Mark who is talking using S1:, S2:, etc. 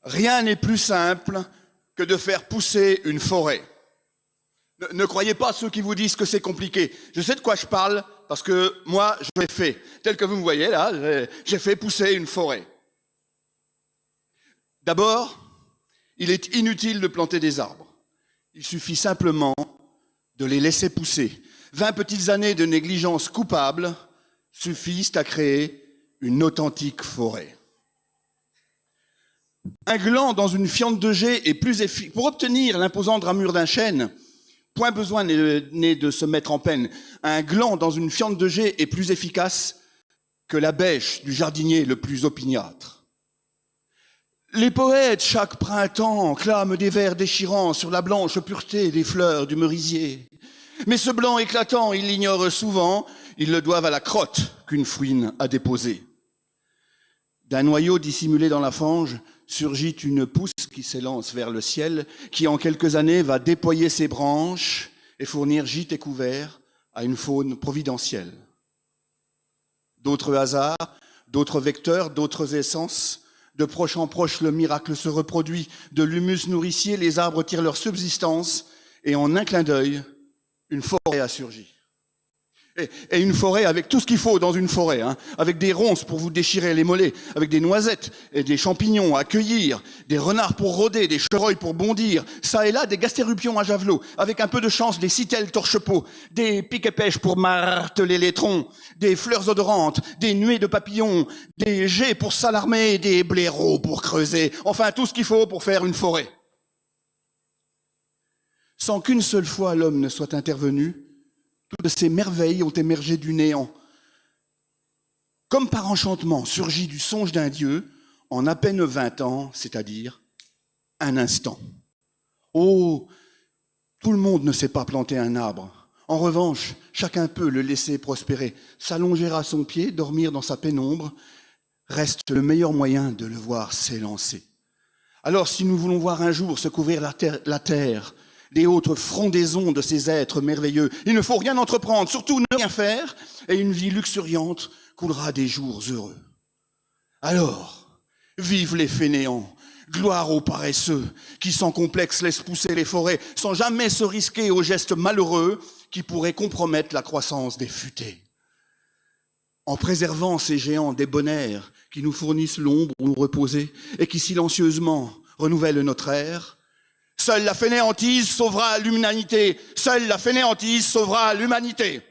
S1: Rien n'est plus simple que de faire pousser une forêt. Ne croyez pas ceux qui vous disent que c'est compliqué. Je sais de quoi je parle parce que moi, je l'ai fait. Tel que vous me voyez là, j'ai fait pousser une forêt. D'abord, il est inutile de planter des arbres. Il suffit simplement de les laisser pousser. 20 petites années de négligence coupable suffisent à créer une authentique forêt. Un gland dans une fiente de jet est plus efficace. Pour obtenir l'imposante ramure d'un chêne, point besoin n'est de se mettre en peine. Un gland dans une fiente de jet est plus efficace que la bêche du jardinier le plus opiniâtre. Les poètes, chaque printemps, clament des vers déchirants sur la blanche pureté des fleurs du merisier. Mais ce blanc éclatant, ils l'ignorent souvent, ils le doivent à la crotte qu'une fouine a déposée. D'un noyau dissimulé dans la fange, surgit une pousse qui s'élance vers le ciel, qui en quelques années va déployer ses branches et fournir gîte et couvert à une faune providentielle. D'autres hasards, d'autres vecteurs, d'autres essences, de proche en proche le miracle se reproduit, de l'humus nourricier les arbres tirent leur subsistance et en un clin d'œil, une forêt a surgi. Et une forêt avec tout ce qu'il faut dans une forêt, hein, avec des ronces pour vous déchirer les mollets, avec des noisettes et des champignons à cueillir, des renards pour rôder, des chevreuils pour bondir, ça et là des gastérupions à javelot, avec un peu de chance des citelles torche-peau, des piques-pêches pour marteler les troncs, des fleurs odorantes, des nuées de papillons, des geais pour s'alarmer, des blaireaux pour creuser, enfin tout ce qu'il faut pour faire une forêt. Sans qu'une seule fois l'homme ne soit intervenu, toutes ces merveilles ont émergé du néant. Comme par enchantement, surgit du songe d'un dieu, en à peine 20 ans, c'est-à-dire un instant. Oh, tout le monde ne sait pas planter un arbre. En revanche, chacun peut le laisser prospérer, s'allonger à son pied, dormir dans sa pénombre, reste le meilleur moyen de le voir s'élancer. Alors, si nous voulons voir un jour se couvrir la terre, des hautes frondaisons de ces êtres merveilleux. Il ne faut rien entreprendre, surtout ne rien faire, et une vie luxuriante coulera des jours heureux. Alors, vive les fainéants, gloire aux paresseux, qui sans complexe laissent pousser les forêts, sans jamais se risquer aux gestes malheureux qui pourraient compromettre la croissance des futaies. En préservant ces géants débonnaires qui nous fournissent l'ombre où nous reposer et qui silencieusement renouvellent notre ère, seule la fainéantise sauvera l'humanité. Seule la fainéantise sauvera l'humanité.